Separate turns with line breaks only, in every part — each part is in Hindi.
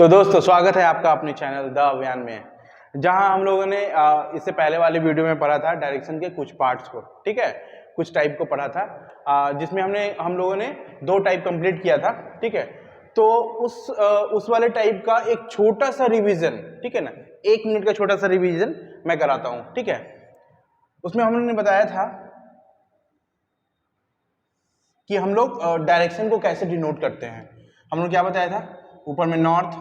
तो दोस्तों स्वागत है आपका अपने चैनल द अभियान में, जहां हम लोगों ने इससे पहले वाले वीडियो में पढ़ा था डायरेक्शन के कुछ पार्ट्स को। ठीक है, कुछ टाइप को पढ़ा था, जिसमें हम लोगों ने 2 टाइप कंप्लीट किया था। ठीक है, तो उस वाले टाइप का एक छोटा सा रिवीजन, ठीक है ना, 1 मिनट का छोटा सा रिवीजन मैं कराता हूं। ठीक है, उसमें हम लोगों ने बताया था कि हम लोग डायरेक्शन को कैसे डिनोट करते हैं। हम लोग क्या बताया था, ऊपर में नॉर्थ,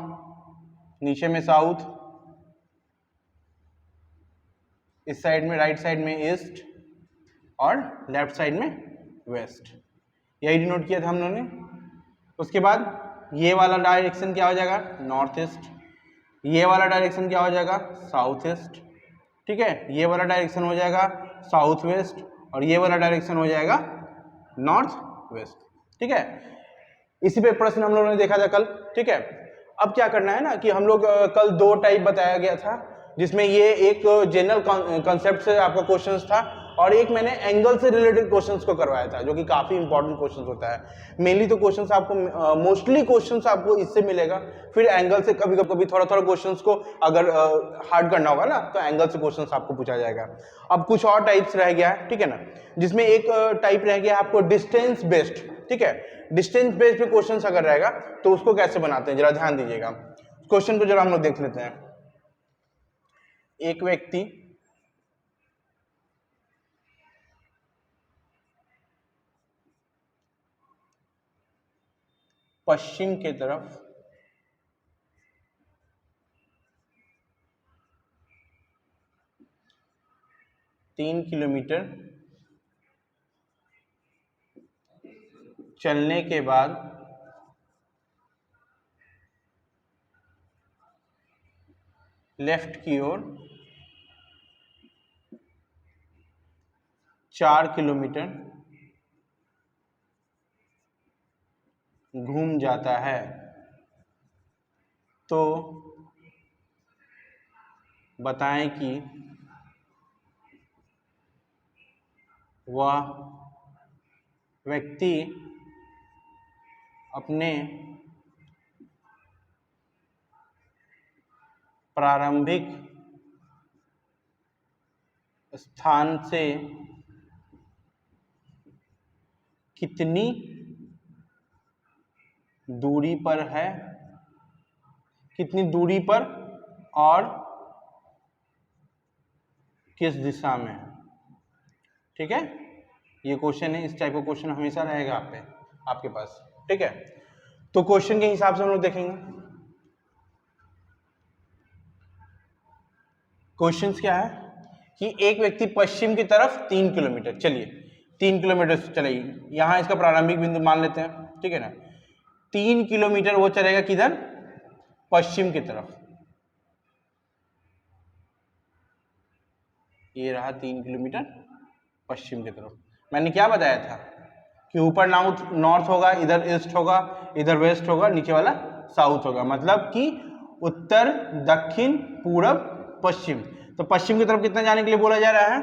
नीचे में साउथ, इस साइड में राइट साइड में ईस्ट और लेफ्ट साइड में वेस्ट, यही डिनोट किया था हम लोगों ने। उसके बाद ये वाला डायरेक्शन क्या हो जाएगा, नॉर्थ ईस्ट, ये वाला डायरेक्शन क्या हो जाएगा, साउथ ईस्ट। ठीक है, ये वाला डायरेक्शन हो जाएगा साउथ वेस्ट और ये वाला डायरेक्शन हो जाएगा नॉर्थ वेस्ट। ठीक है, इसी पे प्रश्न हम लोगों ने देखा था कल। ठीक है, अब क्या करना है ना कि हम लोग कल 2 टाइप बताया गया था, जिसमें ये एक जनरल कॉन्सेप्ट से आपका क्वेश्चंस था और एक मैंने एंगल से रिलेटेड क्वेश्चंस को करवाया था, जो कि काफी इंपॉर्टेंट क्वेश्चंस होता है। मेनली तो क्वेश्चंस आपको मोस्टली क्वेश्चंस आपको इससे मिलेगा, फिर एंगल से कभी कभी थोड़ा थोड़ा क्वेश्चंस को अगर हार्ड करना होगा ना तो एंगल से क्वेश्चंस आपको पूछा जाएगा। अब कुछ और टाइप्स रह गया है, ठीक है ना, जिसमें एक टाइप रह गया आपको डिस्टेंस बेस्ड। ठीक है, डिस्टेंस बेस्ड पे क्वेश्चन अगर रहेगा तो उसको कैसे बनाते हैं जरा ध्यान दीजिएगा। क्वेश्चन को जरा हम लोग देख लेते हैं। एक व्यक्ति पश्चिम के तरफ 3 किलोमीटर चलने के बाद लेफ्ट की ओर 4 किलोमीटर घूम जाता है, तो बताएं कि वह व्यक्ति अपने प्रारंभिक स्थान से कितनी दूरी पर है, कितनी दूरी पर और किस दिशा में है। ठीक है, ये क्वेश्चन है, इस टाइप का क्वेश्चन हमेशा रहेगा आपके पास। ठीक है, तो क्वेश्चन के हिसाब से हम लोग देखेंगे। क्वेश्चन क्या है कि एक व्यक्ति पश्चिम की तरफ 3 किलोमीटर, चलिए 3 किलोमीटर से चलेगी, यहां इसका प्रारंभिक बिंदु मान लेते हैं। ठीक है ना, 3 किलोमीटर वो चलेगा किधर, पश्चिम की तरफ। ये रहा 3 किलोमीटर पश्चिम की तरफ। मैंने क्या बताया था कि ऊपर नॉर्थ होगा, इधर ईस्ट होगा, इधर वेस्ट होगा, नीचे वाला साउथ होगा, मतलब कि उत्तर, दक्षिण, पूरब, पश्चिम। तो पश्चिम की तरफ कितना जाने के लिए बोला जा रहा है,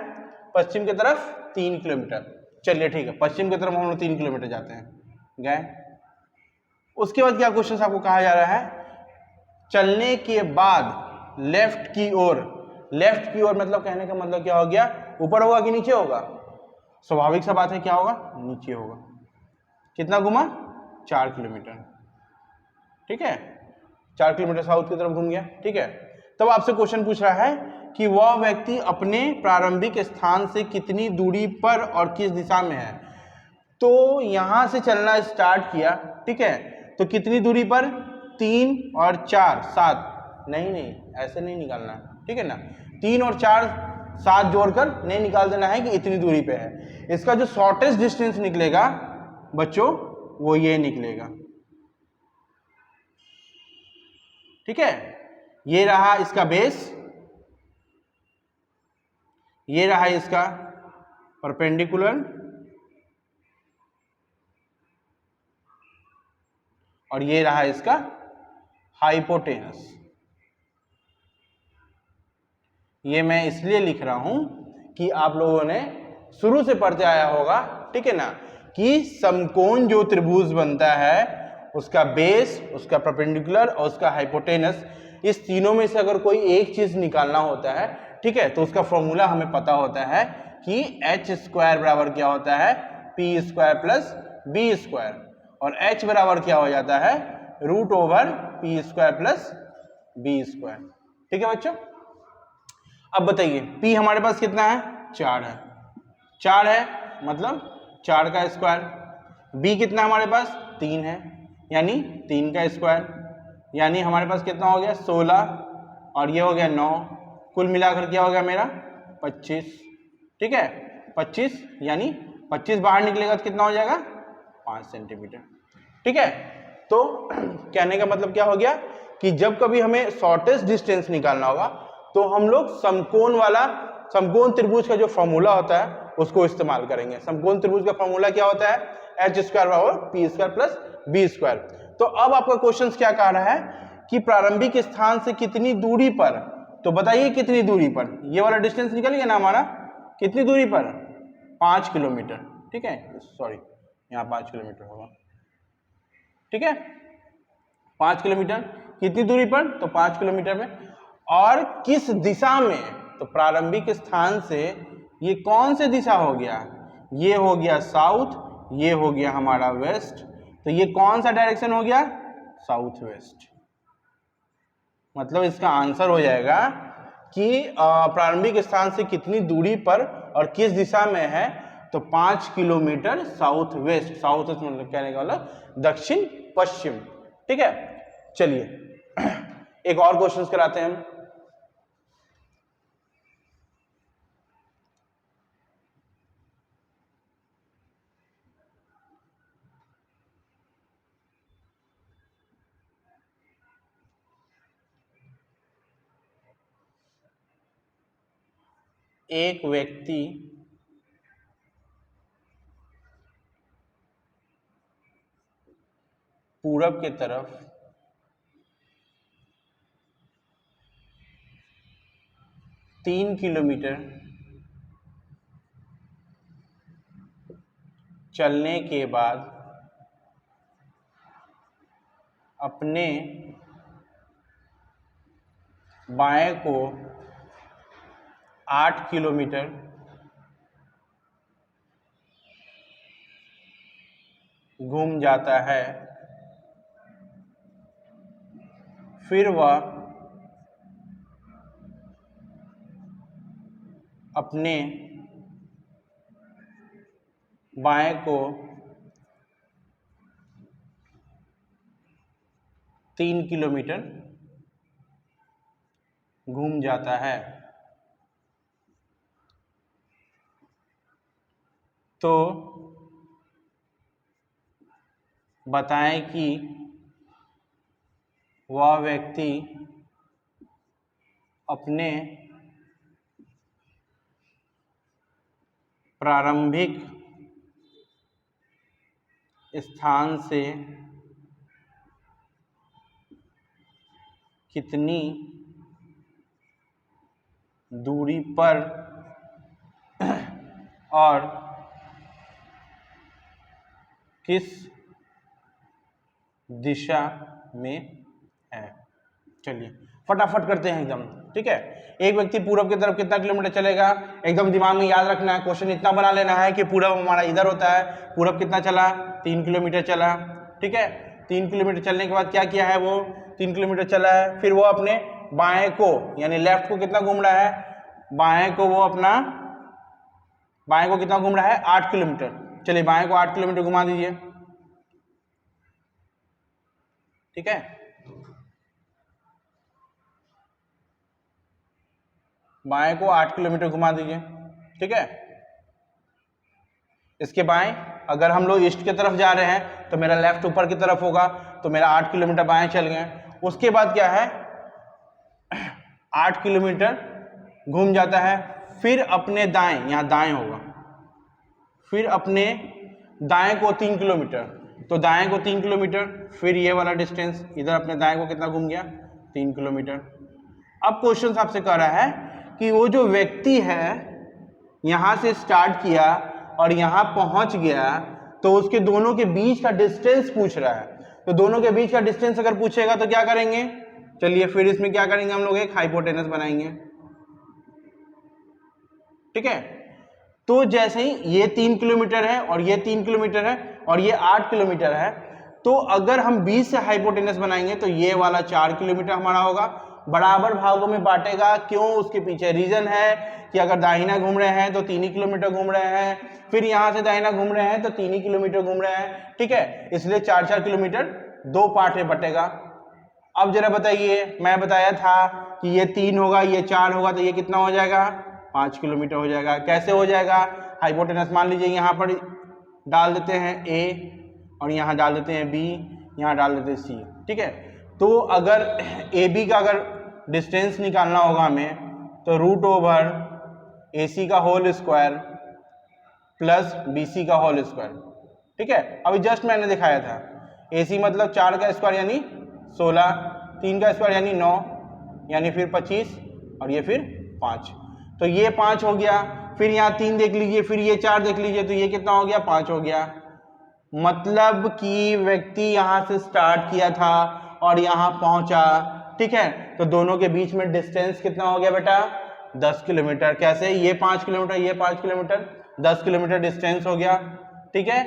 पश्चिम की तरफ 3 किलोमीटर। चलिए ठीक है, पश्चिम की तरफ हम लोग 3 किलोमीटर जाते हैं, गए। उसके बाद क्या क्वेश्चन आपको कहा जा रहा है, चलने के बाद लेफ्ट की ओर। लेफ्ट की ओर मतलब कहने का मतलब क्या हो गया, ऊपर होगा कि नीचे होगा, स्वाभाविक सा बात है, क्या होगा, नीचे होगा। कितना घुमा, 4 किलोमीटर। ठीक है, 4 किलोमीटर साउथ की तरफ घूम गया। ठीक है, तब आपसे क्वेश्चन पूछ रहा है कि वह व्यक्ति अपने प्रारंभिक स्थान से कितनी दूरी पर और किस दिशा में है। तो यहां से चलना स्टार्ट किया, ठीक है, तो कितनी दूरी पर, 3 और 4 7, नहीं ऐसे नहीं निकालना, ठीक है ना, 3 और 4 7 जोड़कर नहीं निकाल देना है कि इतनी दूरी पे है। इसका जो शॉर्टेस्ट डिस्टेंस निकलेगा बच्चों वो ये निकलेगा। ठीक है, ये रहा इसका बेस, ये रहा इसका परपेंडिकुलर और ये रहा इसका हाइपोटेनस। ये मैं इसलिए लिख रहा हूं कि आप लोगों ने शुरू से पढ़ते आया होगा, ठीक है ना, कि समकोण जो त्रिभुज बनता है उसका बेस, उसका परपेंडिकुलर और उसका हाइपोटेनस, इस तीनों में से अगर कोई एक चीज निकालना होता है, ठीक है, तो उसका फॉर्मूला हमें पता होता है कि h स्क्वायर बराबर क्या होता है, p square plus b square, और h बराबर क्या हो जाता है, root over p square plus b square. ठीक है बच्चों, अब बताइए p हमारे पास कितना है, 4 है, 4 है मतलब 4 का स्क्वायर, b कितना हमारे पास 3 है यानी 3 का स्क्वायर, यानी हमारे पास कितना हो गया 16 और ये हो गया 9, कुल मिलाकर क्या हो गया मेरा 25। ठीक है, 25 यानी 25 बाहर निकलेगा तो कितना हो जाएगा 5 सेंटीमीटर। ठीक है, तो कहने का मतलब क्या हो गया कि जब कभी हमें शॉर्टेस्ट डिस्टेंस निकालना होगा तो हम लोग समकोण त्रिभुज का जो फॉर्मूला होता है उसको इस्तेमाल करेंगे। समकोण त्रिभुज का फॉर्मूला क्या होता है, h स्क्वायर बराबर p square plus b square. तो अब आपका क्वेश्चन क्या कह रहा है कि प्रारंभिक स्थान से कितनी दूरी पर, तो बताइए कितनी दूरी पर, ये वाला डिस्टेंस निकल गया ना हमारा, कितनी दूरी पर 5 किलोमीटर। ठीक है, सॉरी यहाँ 5 किलोमीटर होगा। ठीक है, 5 किलोमीटर, कितनी दूरी पर, तो 5 किलोमीटर में, और किस दिशा में, तो प्रारंभिक स्थान से ये कौन से दिशा हो गया, ये हो गया साउथ, ये हो गया हमारा वेस्ट, तो ये कौन सा डायरेक्शन हो गया, साउथ वेस्ट। मतलब इसका आंसर हो जाएगा कि प्रारंभिक स्थान से कितनी दूरी पर और किस दिशा में है, तो 5 kilometre south west. South west मतलब कहने का मतलब दक्षिण पश्चिम। ठीक है, चलिए एक और क्वेश्चन कराते हैं हम। एक व्यक्ति पूरब की तरफ 3 किलोमीटर चलने के बाद अपने बाएं को 8 किलोमीटर घूम जाता है, फिर वह अपने बाएं को 3 किलोमीटर घूम जाता है, तो बताएं कि वह व्यक्ति अपने प्रारंभिक स्थान से कितनी दूरी पर और किस दिशा में है। चलिए फटाफट करते हैं एकदम। ठीक है, एक व्यक्ति पूरब की तरफ कितना किलोमीटर चलेगा, एकदम दिमाग में याद रखना है, क्वेश्चन इतना बना लेना है कि पूरब हमारा इधर होता है, पूरब कितना चला 3 किलोमीटर चला। ठीक है, 3 किलोमीटर चलने के बाद क्या किया है, वो 3 किलोमीटर चला है, फिर वो अपने बाएं को यानी लेफ्ट को कितना घूम रहा है, बाएं को वो अपना बाएं को कितना घूम रहा है 8 किलोमीटर। चलिए बाएं को 8 किलोमीटर घुमा दीजिए। ठीक है, बाएं को 8 किलोमीटर घुमा दीजिए। ठीक है, इसके बाएं अगर हम लोग ईस्ट की तरफ जा रहे हैं तो मेरा लेफ्ट ऊपर की तरफ होगा, तो मेरा 8 किलोमीटर बाएं चल गए। उसके बाद क्या है 8 किलोमीटर घूम जाता है, फिर अपने दाएं, यहाँ दाएं होगा, फिर अपने दाएं को 3 किलोमीटर, तो दाएं को 3 किलोमीटर, फिर ये वाला डिस्टेंस इधर अपने दाएं को कितना घूम गया 3 किलोमीटर। अब क्वेश्चन आपसे कह रहा है कि वो जो व्यक्ति है यहां से स्टार्ट किया और यहां पहुंच गया, तो उसके दोनों के बीच का डिस्टेंस पूछ रहा है। तो दोनों के बीच का डिस्टेंस अगर पूछेगा तो क्या करेंगे, चलिए फिर इसमें क्या करेंगे हम लोग, एक हाइपोटेनस बनाएंगे। ठीक है, तो जैसे ही ये 3 किलोमीटर है और ये 3 किलोमीटर है और ये 8 किलोमीटर है, तो अगर हम 20 से हाइपोटेनस बनाएंगे तो ये वाला 4 किलोमीटर हमारा होगा। बराबर भागों में बांटेगा, क्यों, उसके पीछे रीजन है कि अगर दाहिना घूम रहे हैं तो 3 ही किलोमीटर घूम रहे हैं, फिर यहां से दाहिना घूम रहे हैं तो 3 ही किलोमीटर घूम रहे हैं। ठीक है, इसलिए 4-4 किलोमीटर 2 पार्ट में बटेगा। अब जरा बताइए, मैं बताया था कि ये 3 होगा, ये 4 होगा, तो ये कितना हो जाएगा, 5 किलोमीटर हो जाएगा। कैसे हो जाएगा, हाइपोटेनस मान लीजिए यहाँ पर डाल देते हैं A और यहाँ डाल देते हैं B, यहाँ डाल देते हैं C। ठीक है, तो अगर AB का अगर डिस्टेंस निकालना होगा हमें तो √ AC का होल स्क्वायर प्लस BC का होल स्क्वायर। ठीक है, अभी जस्ट मैंने दिखाया था, AC मतलब 4 का स्क्वायर यानी 16, 3 का स्क्वायर यानी 9, यानी फिर 25 और ये फिर 5, तो ये 5 हो गया। फिर यहाँ 3 देख लीजिए, फिर ये 4 देख लीजिए, तो ये कितना हो गया, 5 हो गया। मतलब कि व्यक्ति यहाँ से स्टार्ट किया था और यहाँ पहुंचा। ठीक है, तो दोनों के बीच में डिस्टेंस कितना हो गया बेटा, 10 किलोमीटर। कैसे, ये 5 किलोमीटर, ये 5 किलोमीटर, 10 किलोमीटर डिस्टेंस हो गया। ठीक है,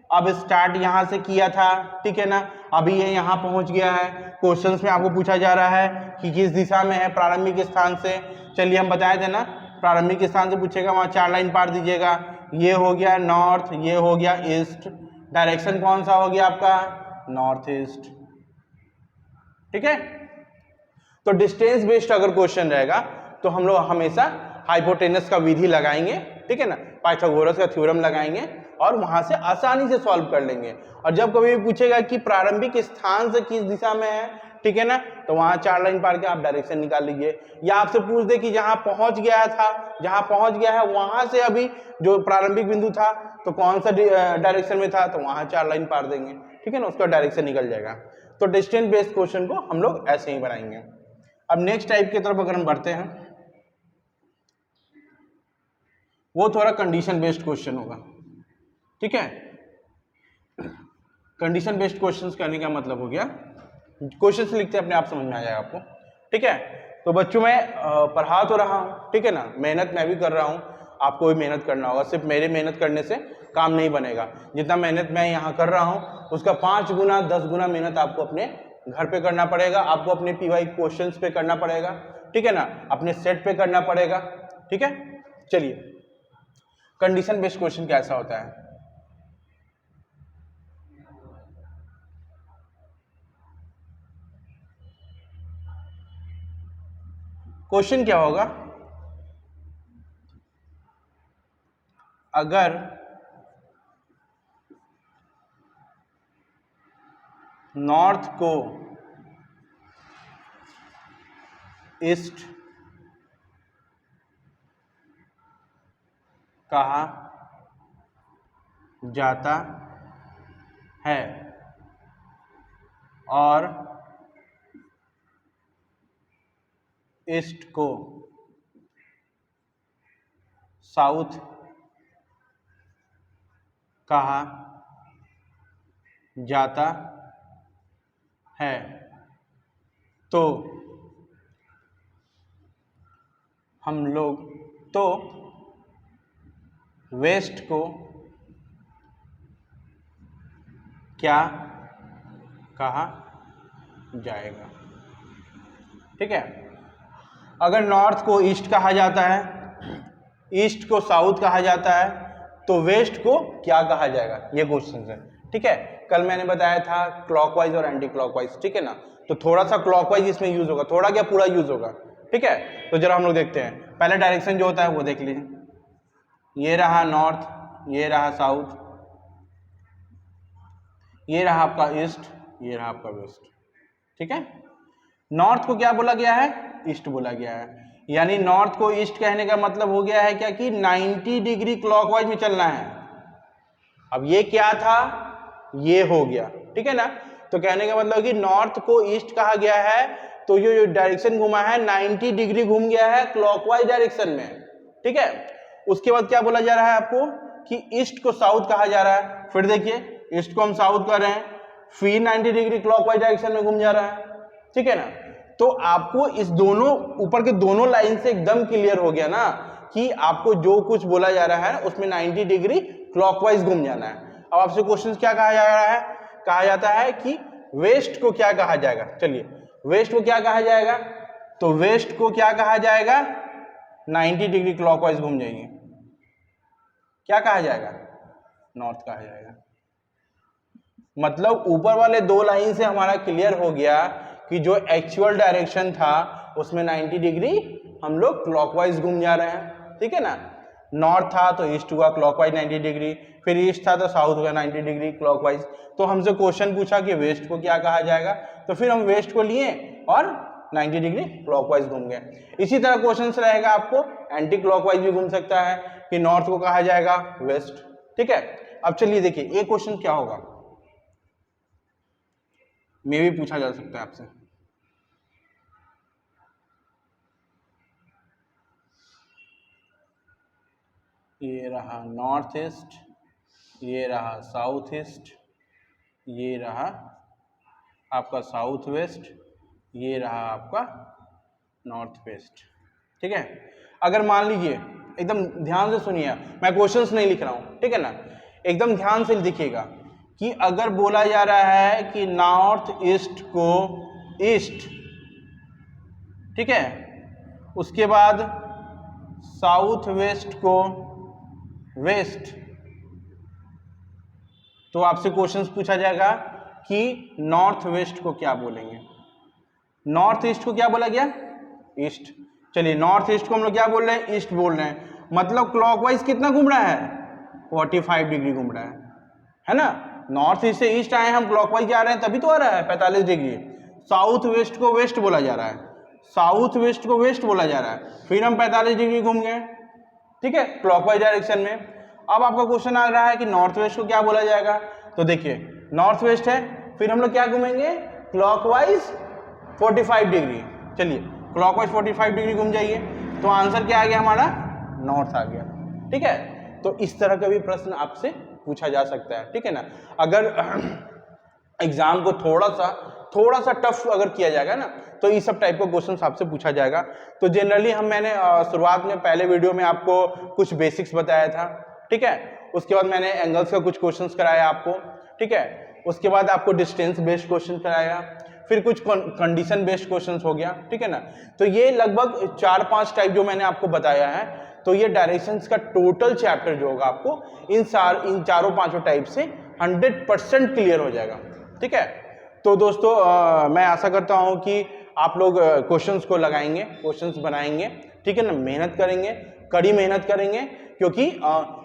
अब स्टार्ट यहाँ से किया था, ठीक है ना, अभी ये यहाँ पहुंच गया है। क्वेश्चंस में आपको पूछा जा रहा है कि किस दिशा में है, प्रारंभिक स्थान से। चलिए हम बताए थे ना, प्रारंभिक स्थान से पूछेगा, वहाँ 4 लाइन पार दीजिएगा। ये हो गया नॉर्थ, ये हो गया ईस्ट, डायरेक्शन कौन सा हो गया आपका, नॉर्थ ईस्ट। ठीक है, तो डिस्टेंस बेस्ड अगर क्वेश्चन रहेगा तो हम लोग हमेशा हाइपोटेनस का विधि लगाएंगे। ठीक है ना, पाइथागोरस का थ्योरम लगाएंगे और वहां से आसानी से सॉल्व कर लेंगे। और जब कभी भी पूछेगा कि प्रारंभिक स्थान से किस दिशा में है, ठीक है ना, तो वहां 4 लाइन पार के आप डायरेक्शन निकाल लीजिए। या आपसे पूछ दे कि जहां पहुंच गया था, जहां पहुंच गया है वहां से अभी जो प्रारंभिक बिंदु था तो कौन सा डायरेक्शन में था, तो वहां 4 लाइन पार देंगे। ठीक है ना, उसका डायरेक्शन निकल जाएगा। तो डिस्टेंस बेस्ड क्वेश्चन को हम लोग ऐसे ही बनाएंगे। अब नेक्स्ट टाइप की तरफ अगर हम बढ़ते हैं, वो थोड़ा कंडीशन बेस्ड क्वेश्चन होगा। ठीक है, कंडीशन बेस्ड क्वेश्चंस करने का मतलब हो गया, क्वेश्चंस लिखते अपने आप समझ में आ जाएगा आपको। ठीक है, तो बच्चों मैं पढ़ा तो रहा हूँ, ठीक है ना, मेहनत मैं भी कर रहा हूँ, आपको भी मेहनत करना होगा। सिर्फ मेरे मेहनत करने से काम नहीं बनेगा। जितना मेहनत मैं यहाँ कर रहा हूँ उसका 5 गुना 10 गुना मेहनत आपको अपने घर पे करना पड़ेगा, आपको अपने PY क्वेश्चंस पे करना पड़ेगा। ठीक है ना, अपने सेट पे करना पड़ेगा। ठीक है, चलिए कंडीशन बेस्ड क्वेश्चन कैसा होता है। क्वेश्चन क्या होगा, अगर नॉर्थ को ईस्ट कहा जाता है और ईस्ट को साउथ कहा जाता है, तो हम लोग तो वेस्ट को क्या कहा जाएगा। ठीक है, अगर नॉर्थ को ईस्ट कहा जाता है, ईस्ट को साउथ कहा जाता है, तो वेस्ट को क्या कहा जाएगा, ये क्वेश्चन है। ठीक है, कल मैंने बताया था क्लॉकवाइज और एंटी क्लॉकवाइज। ठीक है ना, तो थोड़ा सा क्लॉकवाइज इसमें यूज होगा, थोड़ा क्या पूरा यूज होगा। ठीक है, तो जरा हम लोग देखते हैं। पहले डायरेक्शन जो होता है वो देख लीजिए, ये रहा नॉर्थ, ये रहा साउथ, ये रहा आपका ईस्ट, ये रहा आपका वेस्ट। ठीक है, नॉर्थ को क्या बोला गया है, ईस्ट बोला गया है। यानी नॉर्थ को ईस्ट कहने का मतलब हो गया है क्या कि 90 डिग्री क्लॉकवाइज में चलना है। अब ये क्या था, ये हो गया। ठीक है ना, तो कहने का मतलब कि नॉर्थ को ईस्ट कहा गया है, तो ये जो डायरेक्शन घुमा है 90 डिग्री घूम गया है क्लॉकवाइज डायरेक्शन में। ठीक है, उसके बाद क्या बोला जा रहा है आपको कि ईस्ट को साउथ कहा जा रहा है। फिर देखिए, ईस्ट को हम साउथ कर रहे हैं, फिर 90 डिग्री क्लॉकवाइज डायरेक्शन में घूम जा रहा है, ठीक है ना। तो आपको इस दोनों ऊपर के दोनों लाइन से एकदम क्लियर हो गया ना कि आपको जो कुछ बोला जा रहा है उसमें 90 डिग्री क्लॉकवाइज घूम जाना है। अब आपसे क्वेश्चन क्या कहा जा रहा है, कहा जाता है कि वेस्ट को क्या कहा जाएगा। चलिए वेस्ट को क्या कहा जाएगा, तो वेस्ट को क्या कहा जाएगा, 90 डिग्री क्लॉकवाइज घूम जाएंगे, क्या कहा जाएगा, नॉर्थ कहा जाएगा। मतलब ऊपर वाले दो लाइन से हमारा क्लियर हो गया कि जो एक्चुअल डायरेक्शन था उसमें 90 डिग्री हम लोग क्लॉकवाइज घूम जा रहे हैं, ठीक है ना। नॉर्थ था तो ईस्ट हुआ क्लॉकवाइज 90 डिग्री, फिर ईस्ट था तो साउथ हुआ 90 डिग्री क्लॉकवाइज। तो हमसे क्वेश्चन पूछा कि वेस्ट को क्या कहा जाएगा, तो फिर हम वेस्ट को लिए और 90 डिग्री क्लॉकवाइज घूम गए। इसी तरह क्वेश्चन रहेगा आपको एंटी क्लॉकवाइज भी घूम सकता है कि नॉर्थ को कहा जाएगा वेस्ट, ठीक है। अब चलिए देखिए एक क्वेश्चन क्या होगा, मे भी पूछा जा सकता है आपसे। ये रहा नॉर्थ ईस्ट, ये रहा साउथ ईस्ट, ये रहा आपका साउथ वेस्ट, ये रहा आपका नॉर्थ वेस्ट, ठीक है। अगर मान लीजिए, एकदम ध्यान से सुनिए, मैं क्वेश्चंस नहीं लिख रहा हूं, ठीक है ना, एकदम ध्यान से देखिएगा कि अगर बोला जा रहा है कि नॉर्थ ईस्ट को ईस्ट, ठीक है, उसके बाद साउथ वेस्ट को वेस्ट, तो आपसे क्वेश्चंस पूछा जाएगा कि नॉर्थ वेस्ट को क्या बोलेंगे, नॉर्थ ईस्ट को क्या बोला गया, ईस्ट। चलिए नॉर्थ ईस्ट को हम लोग क्या बोल रहे हैं, ईस्ट बोल रहे हैं, मतलब क्लॉकवाइज कितना घूम रहा है, 45 डिग्री घूम रहा है ना। नॉर्थ ईस्ट से ईस्ट आए हम, क्लॉकवाइज जा रहे हैं तभी तो आ रहा है 45 डिग्री। साउथ वेस्ट को वेस्ट बोला जा रहा है, साउथ वेस्ट को वेस्ट बोला जा रहा है, फिर हम 45 डिग्री घूम गए, ठीक है, क्लॉकवाइज डायरेक्शन में। अब आपका क्वेश्चन आ रहा है कि नॉर्थ वेस्ट को क्या बोला जाएगा, तो देखिए नॉर्थ वेस्ट है, फिर हम लोग क्या घूमेंगे, क्लॉकवाइज 45 डिग्री। चलिए क्लॉकवाइज 45 डिग्री घूम जाइए, तो आंसर क्या आ गया हमारा, नॉर्थ आ गया, ठीक है। तो इस तरह का भी प्रश्न आपसे पूछा जा सकता है, ठीक है ना। अगर एग्जाम को थोड़ा सा टफ अगर किया जाएगा ना, तो इस सब टाइप का क्वेश्चन आपसे पूछा जाएगा। तो जनरली मैंने शुरुआत में पहले वीडियो में आपको कुछ बेसिक्स बताया था, ठीक है, उसके बाद मैंने एंगल्स का कुछ क्वेश्चंस कराया आपको, ठीक है, उसके बाद आपको डिस्टेंस बेस्ड क्वेश्चन कराया, फिर कुछ कंडीशन बेस्ड क्वेश्चंस हो गया, ठीक है ना। तो ये लगभग 4-5 टाइप जो मैंने आपको बताया है, तो ये डायरेक्शंस का टोटल चैप्टर जो होगा आपको इन चारों पांचों टाइप से 100% क्लियर हो जाएगा, ठीक है। तो दोस्तों मैं आशा करता हूं कि आप लोग क्वेश्चंस को लगाएंगे, क्वेश्चंस बनाएंगे, ठीक है ना, मेहनत करेंगे, कड़ी मेहनत करेंगे, क्योंकि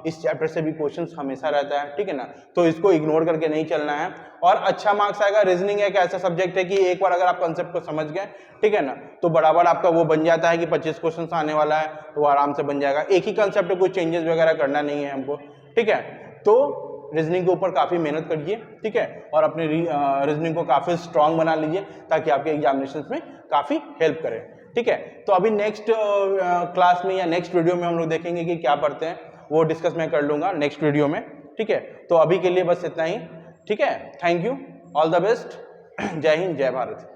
इस चैप्टर से भी क्वेश्चंस हमेशा रहता है, ठीक है ना। तो इसको इग्नोर करके नहीं चलना है और अच्छा मार्क्स आएगा। रीजनिंग एक ऐसा सब्जेक्ट है कि एक बार अगर आप कंसेप्ट को समझ गए, ठीक है ना, तो बराबर आपका वो बन जाता है कि 25 क्वेश्चन आने वाला है तो आराम से बन जाएगा। एक ही कंसेप्ट में कोई चेंजेस वगैरह करना नहीं है हमको, ठीक है। तो रीजनिंग के ऊपर काफ़ी मेहनत करिए, ठीक है, और अपने रीजनिंग को काफ़ी स्ट्रांग बना लीजिए ताकि आपके एग्जामिनेशन में काफ़ी हेल्प करे, ठीक है। तो अभी नेक्स्ट क्लास में या नेक्स्ट वीडियो में हम लोग देखेंगे कि क्या पढ़ते हैं, वो डिस्कस मैं कर लूँगा नेक्स्ट वीडियो में, ठीक है। तो अभी के लिए बस इतना ही, ठीक है। Thank you, all the best, जय हिंद, जय भारत।